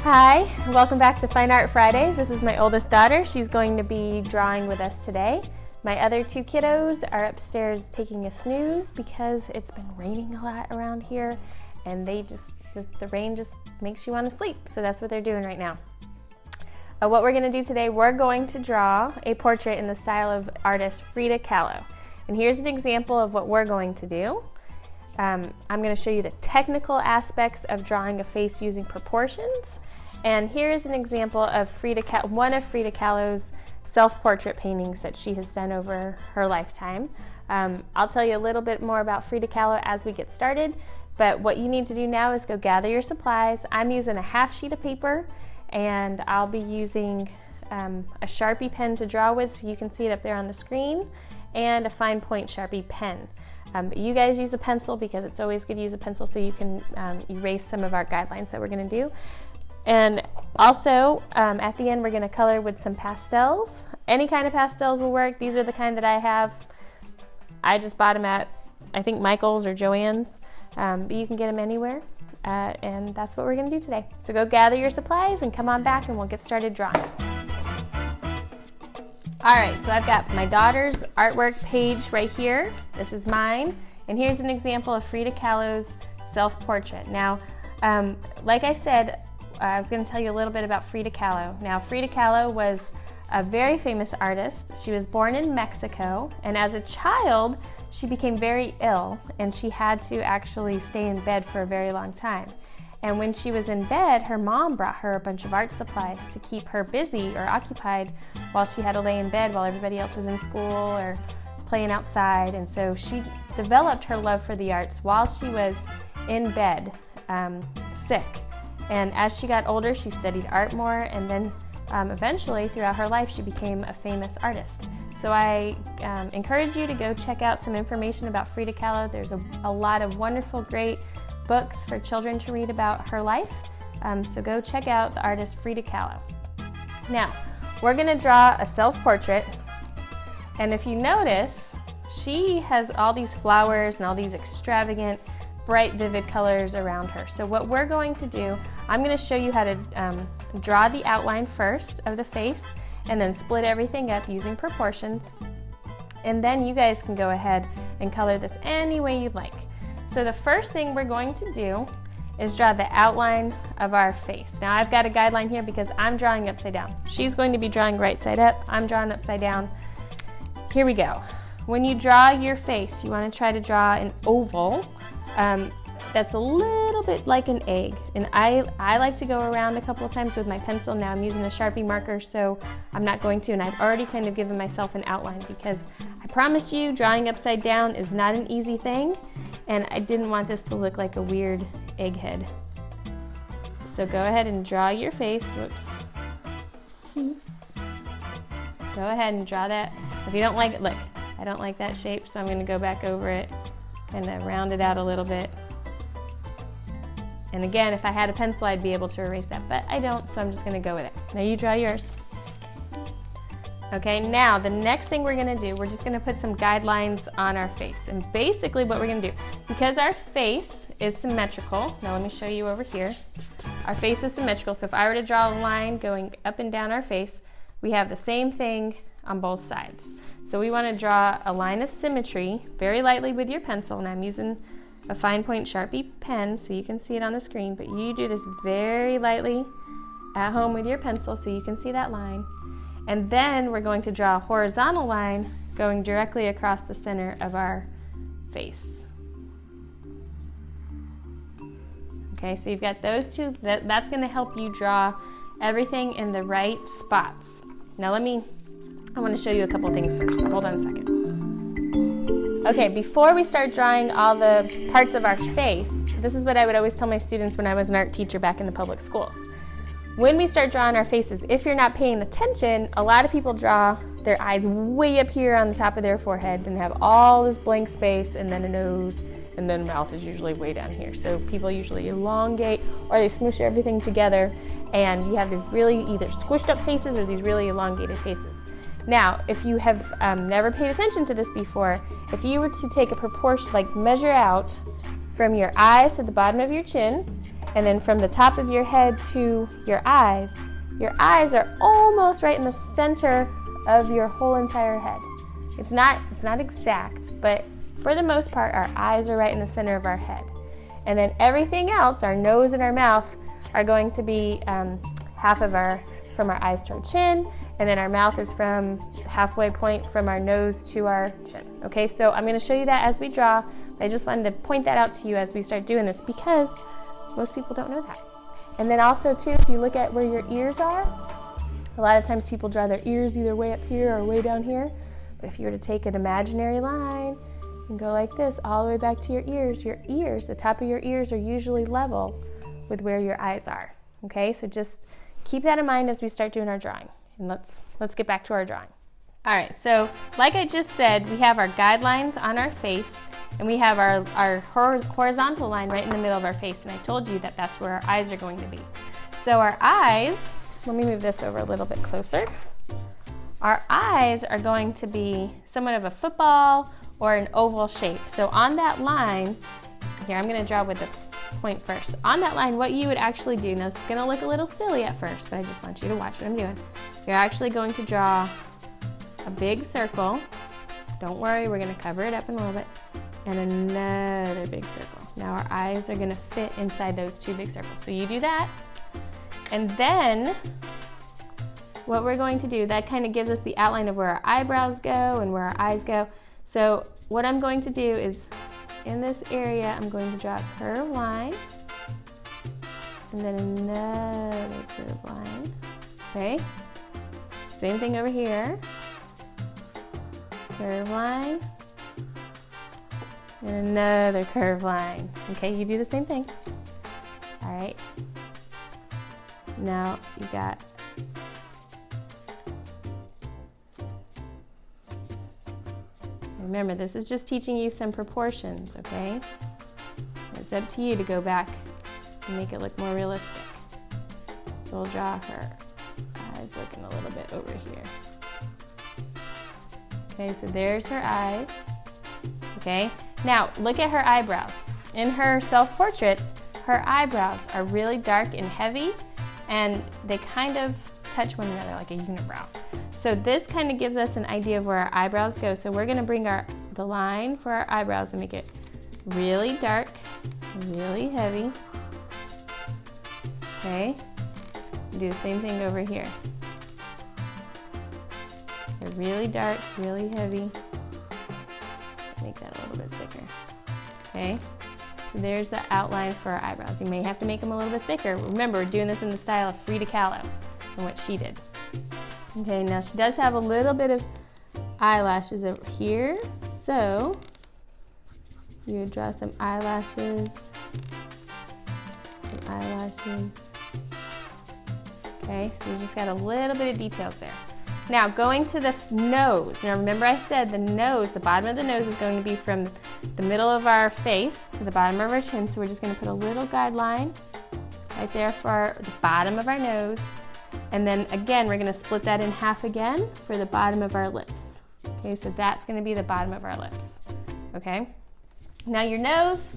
Hi, welcome back to Fine Art Fridays. This is my oldest daughter. She's going to be drawing with us today. My other two kiddos are upstairs taking a snooze because it's been raining a lot around here and the rain just makes you want to sleep. So that's what they're doing right now. What we're going to do today, we're going to draw a portrait in the style of artist Frida Kahlo. And here's an example of what we're going to do. I'm going to show you the technical aspects of drawing a face using proportions. And here is an example of one of Frida Kahlo's self-portrait paintings that she has done over her lifetime. I'll tell you a little bit more about Frida Kahlo as we get started, but what you need to do now is go gather your supplies. I'm using a half sheet of paper, and I'll be using a Sharpie pen to draw with, so you can see it up there on the screen, and a fine point Sharpie pen. But you guys use a pencil because it's always good to use a pencil so you can erase some of our guidelines that we're going to do. And also, at the end, we're going to color with some pastels. Any kind of pastels will work. These are the kind that I have. I just bought them at, I think, Michael's or Joann's, but you can get them anywhere. And that's what we're going to do today. So go gather your supplies and come on back and we'll get started drawing. All right, so I've got my daughter's artwork page right here. This is mine. And here's an example of Frida Kahlo's self-portrait. Now, like I said, I was going to tell you a little bit about Frida Kahlo. Now, Frida Kahlo was a very famous artist. She was born in Mexico, and as a child, she became very ill, and she had to actually stay in bed for a very long time. And when she was in bed, her mom brought her a bunch of art supplies to keep her busy or occupied while she had to lay in bed while everybody else was in school or playing outside. And so she developed her love for the arts while she was in bed, sick. And as she got older, she studied art more, and then eventually, throughout her life, she became a famous artist. So I encourage you to go check out some information about Frida Kahlo. There's a lot of wonderful, great books for children to read about her life. So go check out the artist Frida Kahlo. Now, we're going to draw a self-portrait, and if you notice, she has all these flowers and all these extravagant, bright, vivid colors around her. So what we're going to do, I'm going to show you how to draw the outline first of the face and then split everything up using proportions. And then you guys can go ahead and color this any way you'd like. So the first thing we're going to do is draw the outline of our face. Now I've got a guideline here because I'm drawing upside down. She's going to be drawing right side up. I'm drawing upside down. Here we go. When you draw your face, you want to try to draw an oval that's a little bit like an egg. And I like to go around a couple of times with my pencil. Now I'm using a Sharpie marker, so I'm not going to, and I've already kind of given myself an outline because I promise you drawing upside down is not an easy thing, and I didn't want this to look like a weird egghead. So go ahead and draw your face. Whoops. Go ahead and draw that. If you don't like it, look, I don't like that shape, so I'm going to go back over it and round it out a little bit. And again, if I had a pencil, I'd be able to erase that, but I don't, so I'm just going to go with it. Now you draw yours. Okay, now the next thing we're going to do, we're just going to put some guidelines on our face. And basically what we're going to do, because our face is symmetrical, now let me show you over here. Our face is symmetrical, so if I were to draw a line going up and down our face, we have the same thing on both sides. So we want to draw a line of symmetry very lightly with your pencil, and I'm using a fine point Sharpie pen so you can see it on the screen, but you do this very lightly at home with your pencil so you can see that line. And then we're going to draw a horizontal line going directly across the center of our face. Okay, so you've got those two. That's going to help you draw everything in the right spots. Now I want to show you a couple things first, so hold on a second. Okay, before we start drawing all the parts of our face, this is what I would always tell my students when I was an art teacher back in the public schools. When we start drawing our faces, if you're not paying attention, a lot of people draw their eyes way up here on the top of their forehead and have all this blank space and then a nose, and then mouth is usually way down here. So people usually elongate or they smoosh everything together, and you have these really either squished up faces or these really elongated faces. Now, if you have never paid attention to this before, if you were to take a proportion, like measure out from your eyes to the bottom of your chin, And then from the top of your head to your eyes are almost right in the center of your whole entire head. It's not exact, but for the most part, our eyes are right in the center of our head. And then everything else, our nose and our mouth, are going to be from our eyes to our chin, and then our mouth is from halfway point from our nose to our chin. Okay, so I'm going to show you that as we draw. I just wanted to point that out to you as we start doing this because most people don't know that. And then also too, if you look at where your ears are, a lot of times people draw their ears either way up here or way down here. But if you were to take an imaginary line and go like this all the way back to your ears, the top of your ears are usually level with where your eyes are. Okay, so just keep that in mind as we start doing our drawing. And let's get back to our drawing. All right, so like I just said, we have our guidelines on our face, and we have our horizontal line right in the middle of our face, and I told you that that's where our eyes are going to be. So our eyes, let me move this over a little bit closer. Our eyes are going to be somewhat of a football or an oval shape. So on that line, here I'm gonna draw with the point first. On that line, what you would actually do, now it's gonna look a little silly at first, but I just want you to watch what I'm doing. You're actually going to draw a big circle. Don't worry, we're gonna cover it up in a little bit. And another big circle. Now our eyes are gonna fit inside those two big circles. So you do that, and then what we're going to do, that kind of gives us the outline of where our eyebrows go and where our eyes go. So what I'm going to do is, in this area, I'm going to draw a curved line, and then another curved line, okay? Same thing over here. Curved line, and another curved line. Okay, you do the same thing. All right. Now you got remember, this is just teaching you some proportions, okay? It's up to you to go back and make it look more realistic. So we'll draw her eyes looking a little bit over here. Okay, so there's her eyes. Okay, now look at her eyebrows. In her self-portraits, her eyebrows are really dark and heavy, and they kind of touch one another like a unibrow. So this kind of gives us an idea of where our eyebrows go. So we're gonna bring the line for our eyebrows and make it really dark, really heavy. Okay, do the same thing over here. They're really dark, really heavy. Make that a little bit thicker. Okay, so there's the outline for our eyebrows. You may have to make them a little bit thicker. Remember, we're doing this in the style of Frida Kahlo and what she did. Okay, now she does have a little bit of eyelashes over here, so you would draw some eyelashes, Okay, so you just got a little bit of details there. Now going to the nose. Now remember I said the nose, the bottom of the nose is going to be from the middle of our face to the bottom of our chin, so we're just going to put a little guideline right there for the bottom of our nose. And then again, we're gonna split that in half again for the bottom of our lips. Okay, so that's gonna be the bottom of our lips, okay? Now your nose,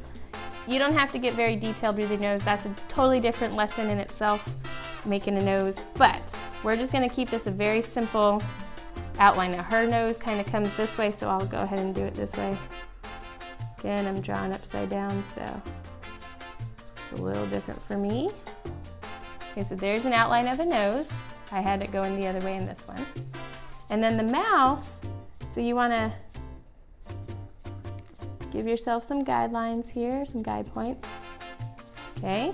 you don't have to get very detailed with your nose. That's a totally different lesson in itself, making a nose, but we're just gonna keep this a very simple outline. Now her nose kind of comes this way, so I'll go ahead and do it this way. Again, I'm drawing upside down, so it's a little different for me. Okay, so there's an outline of a nose. I had it going the other way in this one. And then the mouth, so you wanna give yourself some guidelines here, some guide points, okay?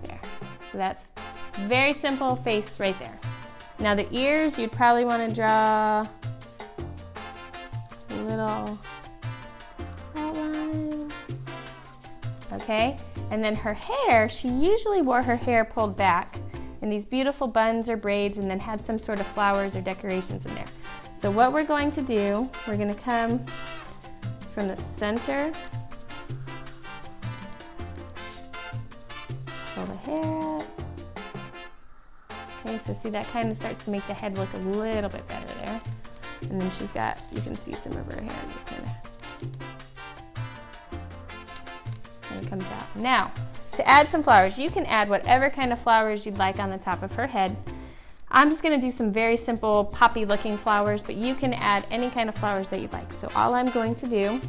There, so that's very simple face right there. Now the ears, you'd probably wanna draw little outline, okay? And then her hair, she usually wore her hair pulled back in these beautiful buns or braids and then had some sort of flowers or decorations in there. So what we're going to do, we're gonna come from the center, pull the hair up, Okay, so see that kind of starts to make the head look a little bit better there. And then she's got, you can see some of her hair just kind of comes out. Now, to add some flowers, you can add whatever kind of flowers you'd like on the top of her head. I'm just gonna do some very simple poppy looking flowers, but you can add any kind of flowers that you'd like. So all I'm going to do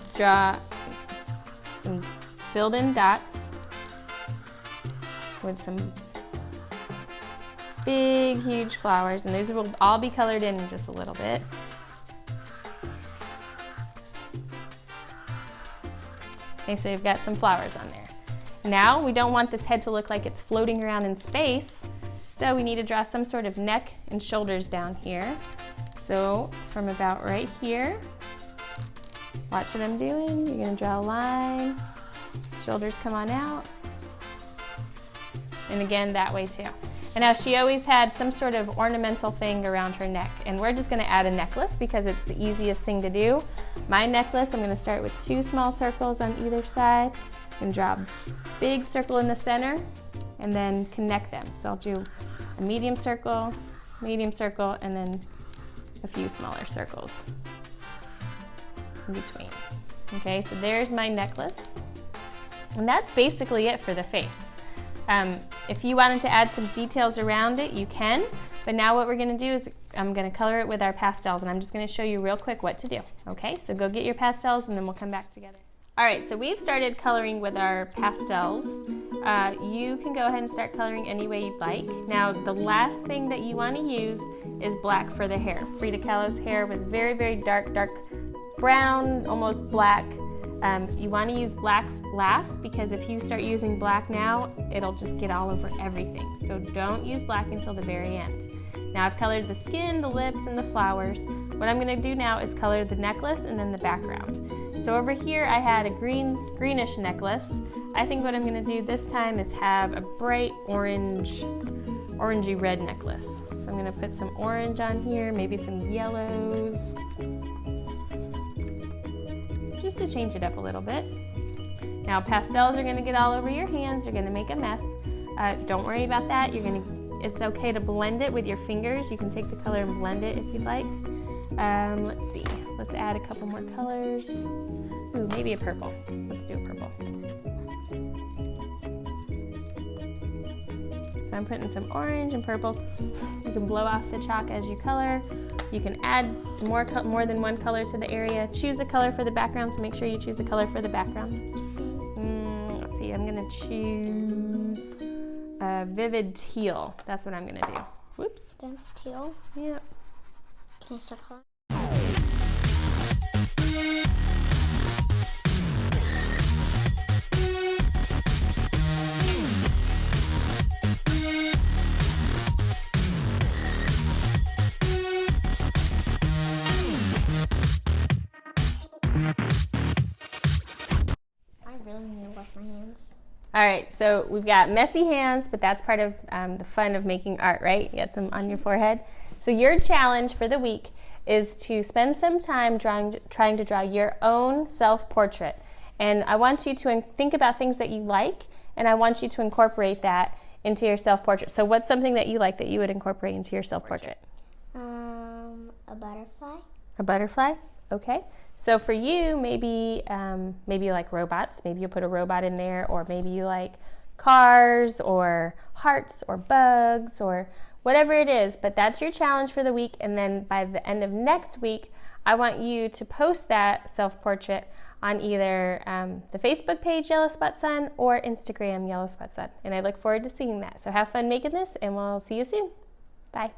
is draw some filled in dots with some big, huge flowers, and those will all be colored in just a little bit. Okay, so you've got some flowers on there. Now, we don't want this head to look like it's floating around in space, so we need to draw some sort of neck and shoulders down here. So from about right here, watch what I'm doing. You're gonna draw a line, shoulders come on out, and again that way too. And now she always had some sort of ornamental thing around her neck, and we're just gonna add a necklace because it's the easiest thing to do. My necklace, I'm gonna start with 2 small circles on either side and draw a big circle in the center and then connect them. So I'll do a medium circle, and then a few smaller circles in between. Okay, so there's my necklace. And that's basically it for the face. If you wanted to add some details around it, you can, but now what we're gonna do is I'm gonna color it with our pastels, and I'm just gonna show you real quick what to do, okay? So go get your pastels and then we'll come back together. All right, so we've started coloring with our pastels. You can go ahead and start coloring any way you'd like. Now, the last thing that you wanna use is black for the hair. Frida Kahlo's hair was very, very dark brown, almost black. You want to use black last because if you start using black now, it'll just get all over everything. So don't use black until the very end. Now I've colored the skin, the lips, and the flowers. What I'm going to do now is color the necklace and then the background. So over here I had a greenish necklace. I think what I'm going to do this time is have a bright orangey red necklace. So I'm going to put some orange on here, maybe some yellows, just to change it up a little bit. Now pastels are gonna get all over your hands, you're gonna make a mess. Don't worry about that. It's okay to blend it with your fingers. You can take the color and blend it if you'd like. Let's see, let's add a couple more colors. Ooh, maybe a purple. Let's do a purple. So I'm putting some orange and purples. You can blow off the chalk as you color. You can add more than one color to the area. Choose a color for the background, so make sure you choose a color for the background. Let's see, I'm gonna choose a vivid teal. That's what I'm gonna do. Whoops. That's teal? Yep. Can I start coloring? I really need to wash my hands. All right, so we've got messy hands, but that's part of the fun of making art, right? You got some on your forehead. So your challenge for the week is to spend some time trying to draw your own self-portrait. And I want you to think about things that you like, and I want you to incorporate that into your self-portrait. So what's something that you like that you would incorporate into your self-portrait? A butterfly. A butterfly? Okay. So for you, maybe you like robots. Maybe you put a robot in there, or maybe you like cars or hearts or bugs or whatever it is. But that's your challenge for the week. And then by the end of next week, I want you to post that self-portrait on either the Facebook page Yellow Spot Sun or Instagram Yellow Spot Sun. And I look forward to seeing that. So have fun making this, and we'll see you soon. Bye.